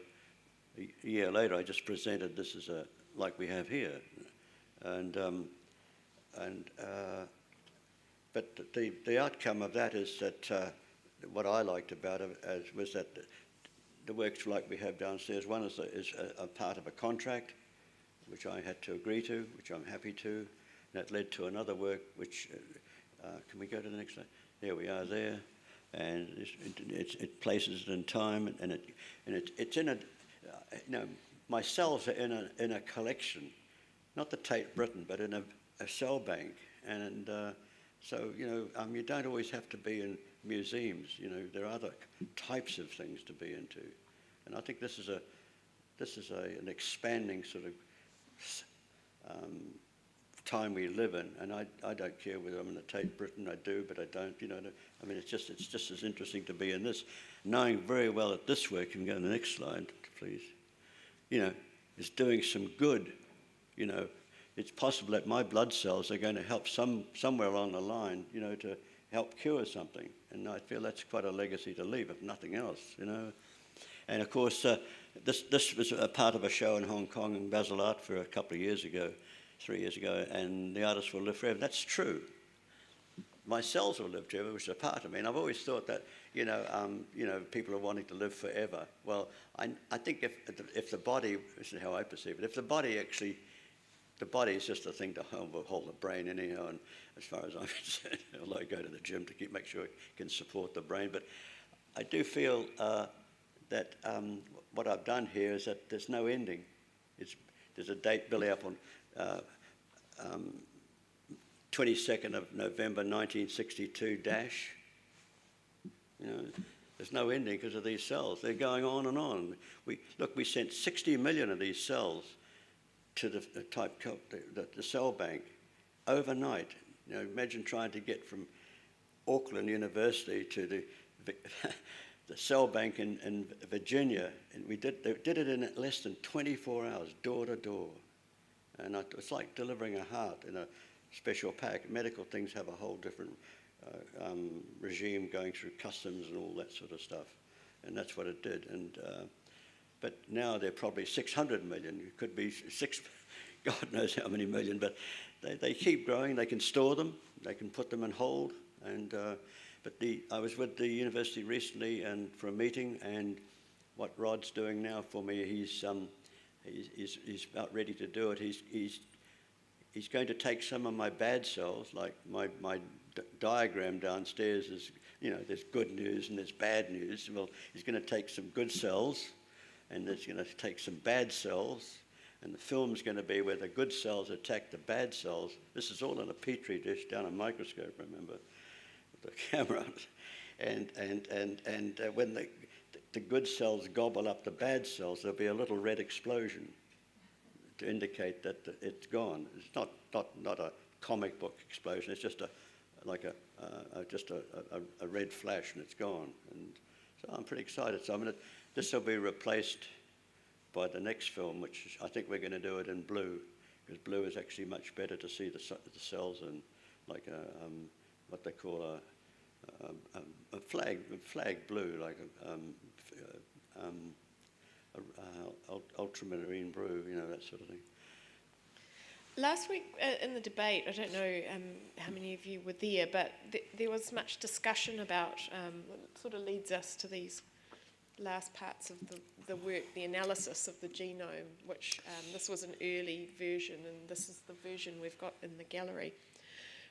a year later, I just presented this as like we have here. But the outcome of that is that what I liked about it was that the works like we have downstairs, one is a part of a contract, which I had to agree to, which I'm happy to. That led to another work, which, can we go to the next slide? There we are there. And it places it in time, and it's in a, my cells are in a collection, not the Tate Britain, but in a cell bank. And so, you don't always have to be in museums. There are other types of things to be into. And I think this is an expanding sort of time we live in, and I don't care whether I'm in the Tate Britain. I do, but I don't. It's just as interesting to be in this, knowing very well that this work, can go to the next slide, please. Is doing some good. It's possible that my blood cells are going to help somewhere along the line, to help cure something, and I feel that's quite a legacy to leave, if nothing else. And of course, this was a part of a show in Hong Kong in Basel Art for a couple of years ago. 3 years ago, and the artist will live forever. That's true. My cells will live forever, which is a part of me. And I've always thought that, people are wanting to live forever. Well, I think if the body, this is how I perceive it, if the body is just a thing to hold the brain anyhow, and as far as I'm concerned, although I go to the gym to make sure it can support the brain. But I do feel that what I've done here is that there's no ending. There's a date, Billy, up on 22nd of November 1962 dash. There's no ending because of these cells. They're going on and on. We sent 60 million of these cells to the cell bank overnight. Imagine trying to get from Auckland University to the cell bank in Virginia, and they did it in less than 24 hours, door to door. And it's like delivering a heart in a special pack. Medical things have a whole different regime going through customs and all that sort of stuff. And that's what it did. But now they're probably 600 million. It could be God knows how many million, but they keep growing. They can store them. They can put them on hold. I was with the university recently and for a meeting, and what Rod's doing now for me, he's about ready to do it. He's going to take some of my bad cells, like my diagram downstairs is, there's good news and there's bad news. Well, he's going to take some good cells, and he's going to take some bad cells, and the film's going to be where the good cells attack the bad cells. This is all in a petri dish down a microscope, remember, with the camera. And when the good cells gobble up the bad cells, there'll be a little red explosion to indicate that it's gone. It's not a comic book explosion. It's just a red flash, and it's gone. And so I'm pretty excited. So this will be replaced by the next film, which I think we're going to do it in blue, because blue is actually much better to see the cells in, like what they call a flag blue, like ultramarine blue, that sort of thing. Last week in the debate, I don't know how many of you were there, but there was much discussion about what sort of leads us to these last parts of the work, the analysis of the genome, which this was an early version, and this is the version we've got in the gallery.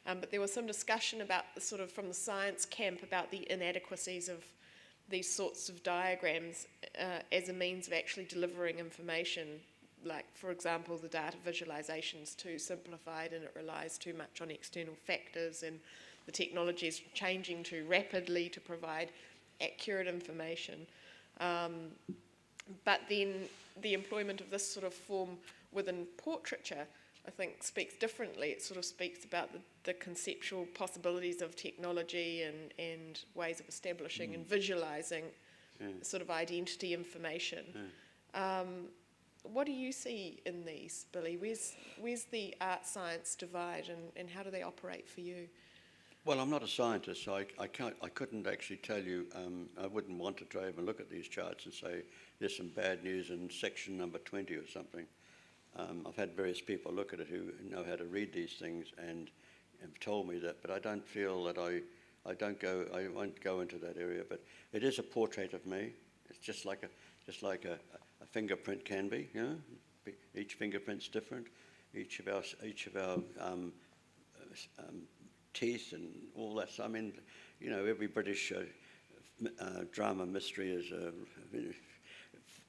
But there was some discussion about from the science camp about the inadequacies of these sorts of diagrams as a means of actually delivering information. Like, for example, the data visualization is too simplified and it relies too much on external factors, and the technology is changing too rapidly to provide accurate information. But then the employment of this sort of form within portraiture I think, speaks differently. It sort of speaks about the conceptual possibilities of technology and ways of establishing and visualising sort of identity information. What do you see in these, Billy? Where's the art-science divide, and how do they operate for you? Well, I'm not a scientist, so I couldn't actually tell you. I wouldn't want to try and look at these charts and say there's some bad news in section number 20 or something. I've had various people look at it who know how to read these things and have told me that, but I don't feel that I won't go into that area. But it is a portrait of me. It's just like a fingerprint can be. You know, each fingerprint's different. Each of our teeth and all that. So, I mean, you know, every British drama mystery is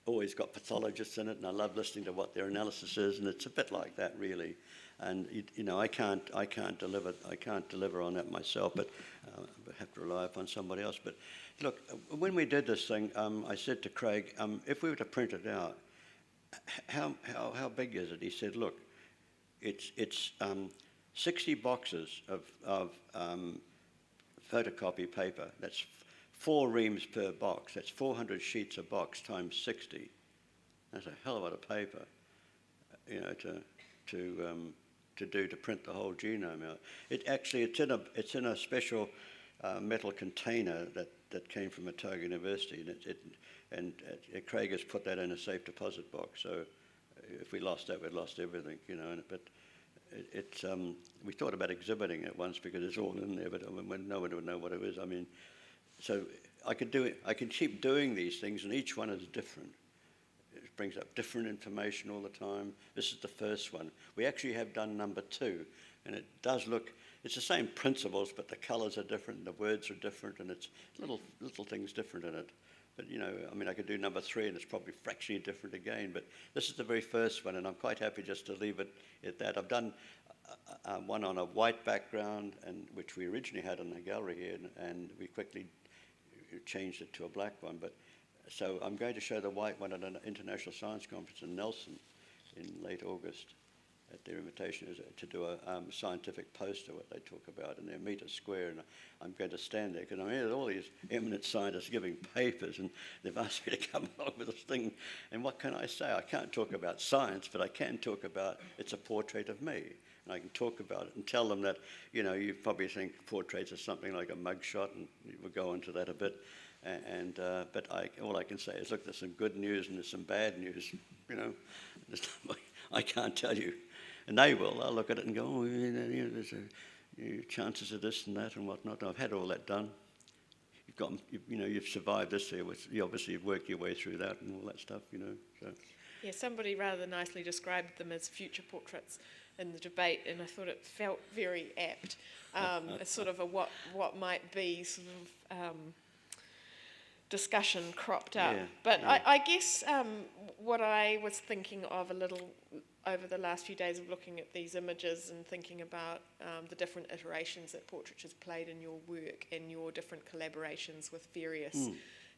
always got pathologists in it, and I love listening to what their analysis is, and it's a bit like that, really. And you know, I can't deliver on that myself, but I have to rely upon somebody else. But look, when we did this thing, I said to Craig, if we were to print it out, how big is it? He said, look, it's 60 boxes of photocopy paper. That's 4 reams per box. That's 400 sheets a box times 60. That's a hell of a lot of paper, you know, to print the whole genome out. It's in a special metal container that came from Otago University, and Craig has put that in a safe deposit box. So if we lost that, we'd lost everything, you know. But we thought about exhibiting it once because it's all in there, but no one would know what it is. I mean, so I could do it. I can keep doing these things, and each one is different. It brings up different information all the time. This is the first one. We actually have done number 2, and it does look. It's the same principles, but the colours are different, the words are different, and it's little things different in it. But, you know, I mean, I could do number 3, and it's probably fractionally different again. But this is the very first one, and I'm quite happy just to leave it at that. I've done one on a white background, and which we originally had in the gallery here, and we quickly changed it to a black one. But so I'm going to show the white one at an international science conference in Nelson in late August. At their invitation is to do a scientific poster, what they talk about, and they're a metre square, and I'm going to stand there because I'm here with all these eminent scientists giving papers, and they've asked me to come along with this thing. And what can I say? I can't talk about science, but I can talk about it's a portrait of me, and I can talk about it and tell them that, you know, you probably think portraits are something like a mugshot, and we'll go into that a bit. But all I can say is, look, there's some good news and there's some bad news. You know, I can't tell you. And they will. They'll look at it and go, oh, you know, there's chances of this and that and whatnot. I've had all that done. You've survived this here. You obviously work your way through that and all that stuff, you know. So. Yeah, somebody rather nicely described them as future portraits in the debate, and I thought it felt very apt. A sort of a what might be sort of discussion cropped up. Yeah, but yeah. I guess what I was thinking of a little over the last few days of looking at these images and thinking about the different iterations that Portraiture's played in your work and your different collaborations with various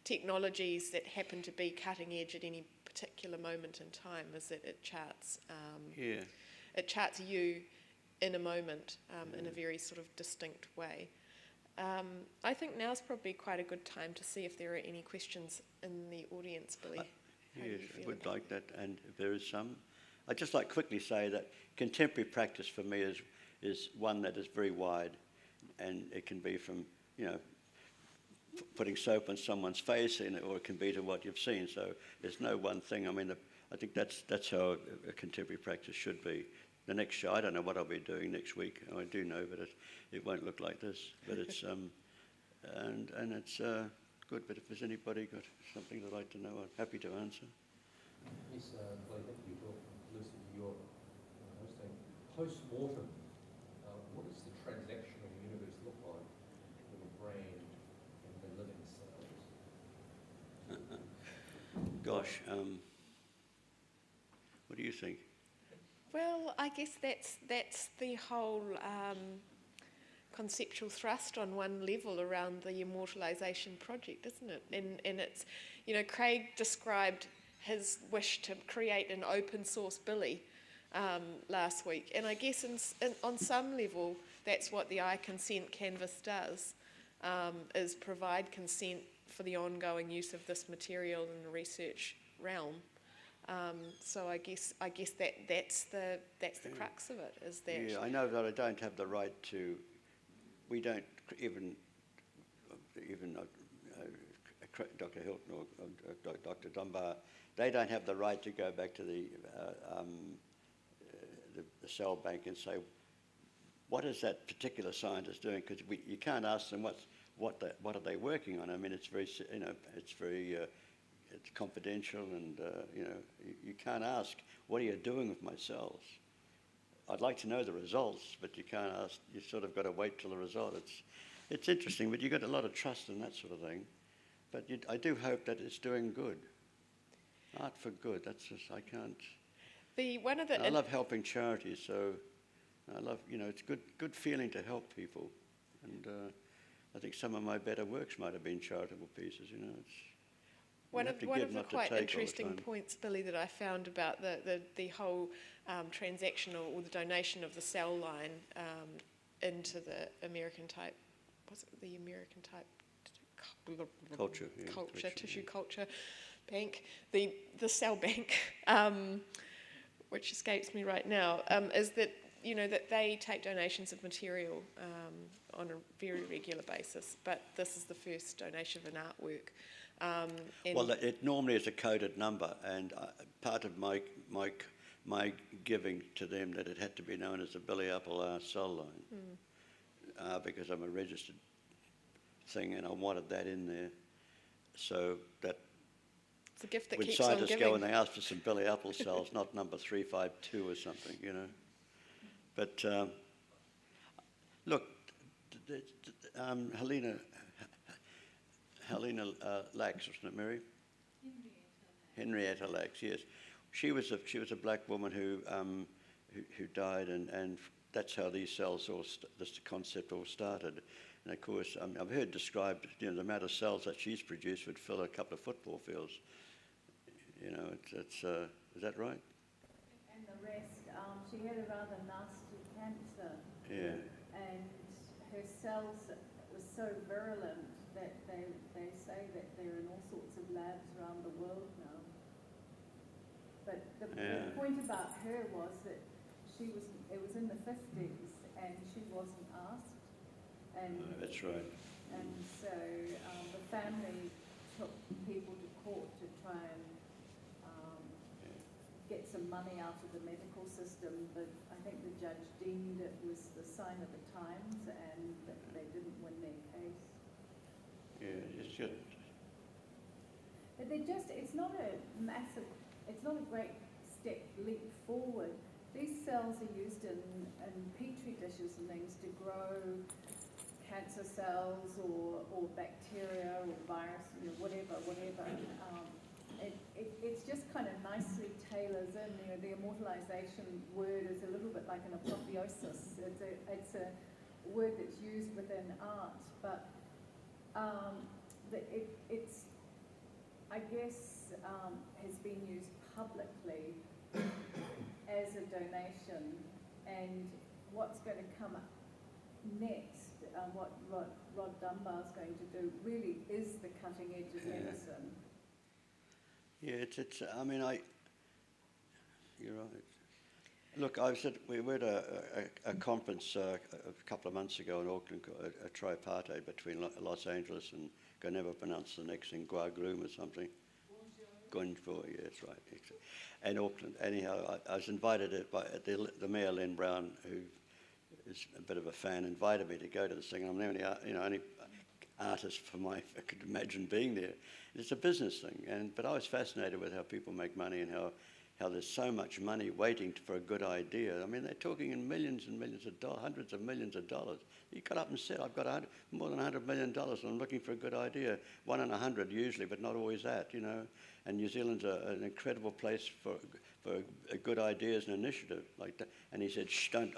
technologies that happen to be cutting edge at any particular moment in time, is that it charts you in a moment in a very sort of distinct way. I think now's probably quite a good time to see if there are any questions in the audience, Billy. Yes, I would like that, and if there is some. I'd just like to quickly say that contemporary practice for me is one that is very wide, and it can be from, you know, putting soap on someone's face, or it can be to what you've seen. So there's no one thing. I mean, I think that's how a contemporary practice should be. The next show, I don't know what I'll be doing next week. I do know, but it won't look like this. But it's and it's good. But if there's anybody got something they'd like to know, I'm happy to answer. Yes, Clay, thank you for listening to your hosting. Post-mortem, what does the transactional universe look like with a brain and the living cells? Gosh, what do you think? Well, I guess that's the whole conceptual thrust on one level around the immortalization project, isn't it? And it's, you know, Craig described his wish to create an open source Billy, last week. And I guess on some level, that's what the I consent canvas does, is provide consent for the ongoing use of this material in the research realm. So I guess that's the crux of it, is that. Yeah, I know that I don't have the right to. We don't even Dr. Hilton or Dr. Dunbar, they don't have the right to go back to the cell bank and say, what is that particular scientist doing? Because you can't ask them what are they working on. I mean, it's very it's confidential, and you can't ask, what are you doing with my cells? I'd like to know the results, but you can't ask. You sort of got to wait till the result. It's interesting, but you got a lot of trust in that sort of thing. But I do hope that it's doing good. Art for good. That's just, I can't. I love helping charities, so I love, it's good feeling to help people. And I think some of my better works might have been charitable pieces, It's, one of the quite interesting points, Billy, that I found about the whole transaction or the donation of the cell line into the American type, was it the American type culture, tissue culture bank, the cell bank, which escapes me right now, is that that they take donations of material on a very regular basis, but this is the first donation of an artwork. Well, it normally is a coded number, and part of my giving to them that it had to be known as the Billy Apple cell line, because I'm a registered thing, and I wanted that in there, so that it's a gift that when keeps on scientists giving. go and they ask for some Billy Apple cells, not number 352 or something, But look, Helena Lax, wasn't it, Mary? Henrietta Lax, yes. She was a black woman who died, and that's how these cells this concept all started. And of course, I've heard described, the amount of cells that she's produced would fill a couple of football fields. Is that right? And the rest, she had a rather nasty cancer. Yeah. And her cells were so virulent that they say that they're in all sorts of labs around the world now. But the point about her was that it was in the 50s, and she wasn't asked. And that's right. And so the family took people to court to try and get some money out of the medical system, but I think the judge deemed it was the sign of the times, and that they didn't win their case. Yeah, it's just. But it's not a great leap forward. These cells are used in petri dishes and things to grow cancer cells or bacteria or virus, whatever. It's just kind of nicely tailors in. The immortalization word is a little bit like an apotheosis. It's a word that's used within art, but it's I guess has been used publicly as a donation, and what's going to come up next, what Rod Dunbar's going to do, really is the cutting edge of medicine. Yeah, you're right. Look, we were at a conference a couple of months ago in Auckland, a tripartite between Los Angeles and, I can never pronounce the next thing, Guagloom or something. Gunjur, yeah, that's right. And Auckland. Anyhow, I was invited by the Mayor, Len Brown, who is a bit of a fan, invited me to go to this thing. I'm the only artist I could imagine being there. It's a business thing, but I was fascinated with how people make money and how there's so much money waiting for a good idea. I mean, they're talking in millions and millions of dollars, hundreds of millions of dollars. You got up and said, I've got more than $100 million and I'm looking for a good idea. 1 in 100 usually, but not always that, And New Zealand's an incredible place for good ideas and initiative like that. And he said,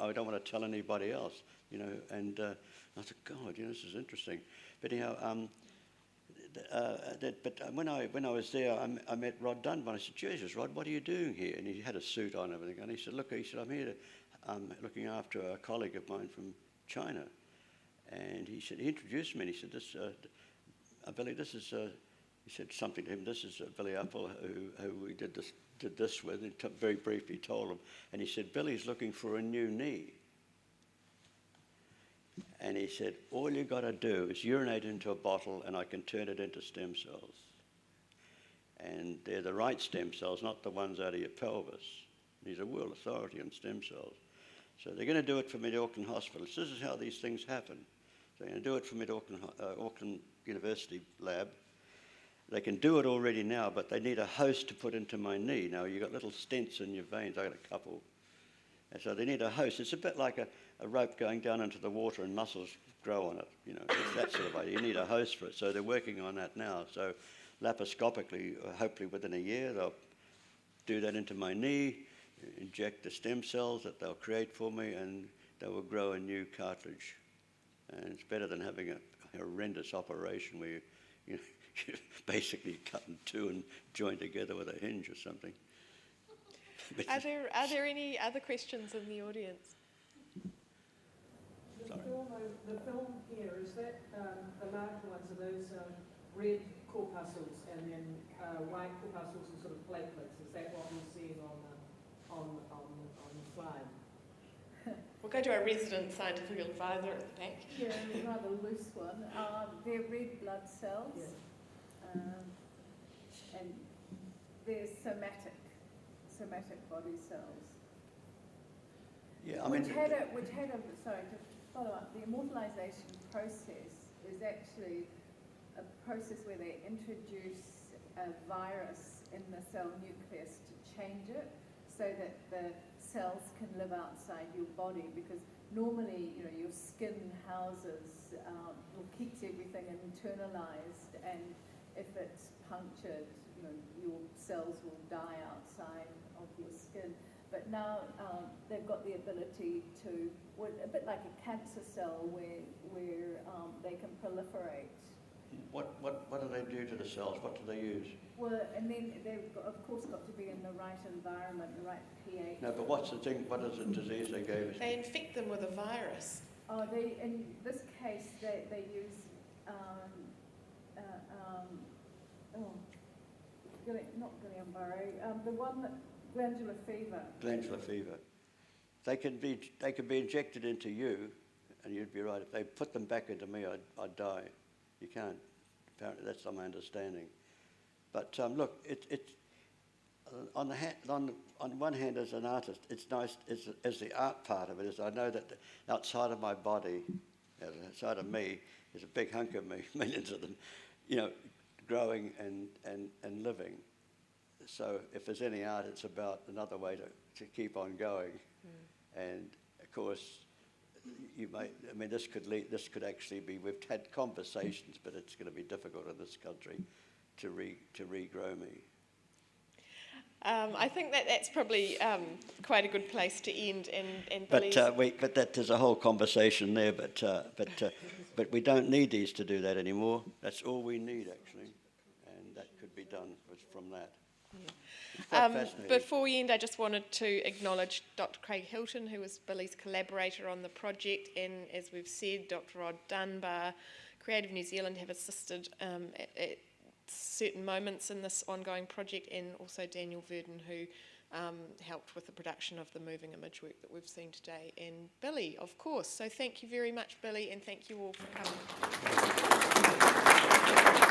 I don't want to tell anybody else, And I thought, God, this is interesting. But anyhow, But when I was there, I met Rod Dunbar. I said, "Jesus, Rod, what are you doing here?" And he had a suit on and everything. And he said, "Look," he said, "I'm here looking after a colleague of mine from China." And he said, he introduced me, and he said, "This, Billy, this is." He said something to him. "This is Billy Apple, who we did this with." And very briefly told him, and he said, "Billy's looking for a new knee." And he said, "All you got to do is urinate into a bottle and I can turn it into stem cells. And they're the right stem cells, not the ones out of your pelvis." He's a world authority on stem cells. So they're going to do it for me at Auckland Hospital. So this is how these things happen. They're going to do it for me at Auckland University lab. They can do it already now, but they need a host to put into my knee. Now, you've got little stents in your veins. I've got a couple. And so they need a host. It's a bit like a rope going down into the water and muscles grow on it. It's that sort of idea. You need a host for it. So they're working on that now. So laparoscopically, hopefully within a year, they'll do that into my knee, inject the stem cells that they'll create for me, and they will grow a new cartilage. And it's better than having a horrendous operation where you basically cut in two and join together with a hinge or something. Are there any other questions in the audience? The film here, is that the larger ones, are those red corpuscles and then white corpuscles and sort of platelets? Is that what we're seeing on the slide? We'll go to our resident scientific advisor at the back. Yeah, a rather loose one. They're red blood cells, and they're somatic body cells. Yeah, I mean, sorry, to follow up, the immortalization process is actually a process where they introduce a virus in the cell nucleus to change it so that the cells can live outside your body, because normally, your skin houses or keeps everything internalized, and if it's punctured, your cells will die outside of your skin. But now they've got the ability to, a bit like a cancer cell, where they can proliferate. what do they do to the cells? What do they use? Well, and then they've of course got to be in the right environment, the right pH. No, but what's the thing? What is the disease they gave us? They infect them with a virus. In this case, they use not Guillain-Barré, the one that glandular fever. Glandular fever. They can be injected into you, and you'd be right. If they put them back into me, I'd die. You can't. Apparently, that's my understanding. But look, on one hand, as an artist, it's nice. As the art part of it is, I know that outside of my body, outside of me, is a big hunk of me, millions of them, growing and living. So if there's any art, it's about another way to keep on going. And of course, this could actually be. We've had conversations, but it's going to be difficult in this country to regrow me. I think that's probably quite a good place to end. And But there's a whole conversation there. But we don't need these to do that anymore. That's all we need, actually, and that could be done from that. Before we end, I just wanted to acknowledge Dr. Craig Hilton, who was Billy's collaborator on the project, and as we've said, Dr. Rod Dunbar, Creative New Zealand have assisted at certain moments in this ongoing project, and also Daniel Verdon, who helped with the production of the moving image work that we've seen today, and Billy, of course. So thank you very much, Billy, and thank you all for coming.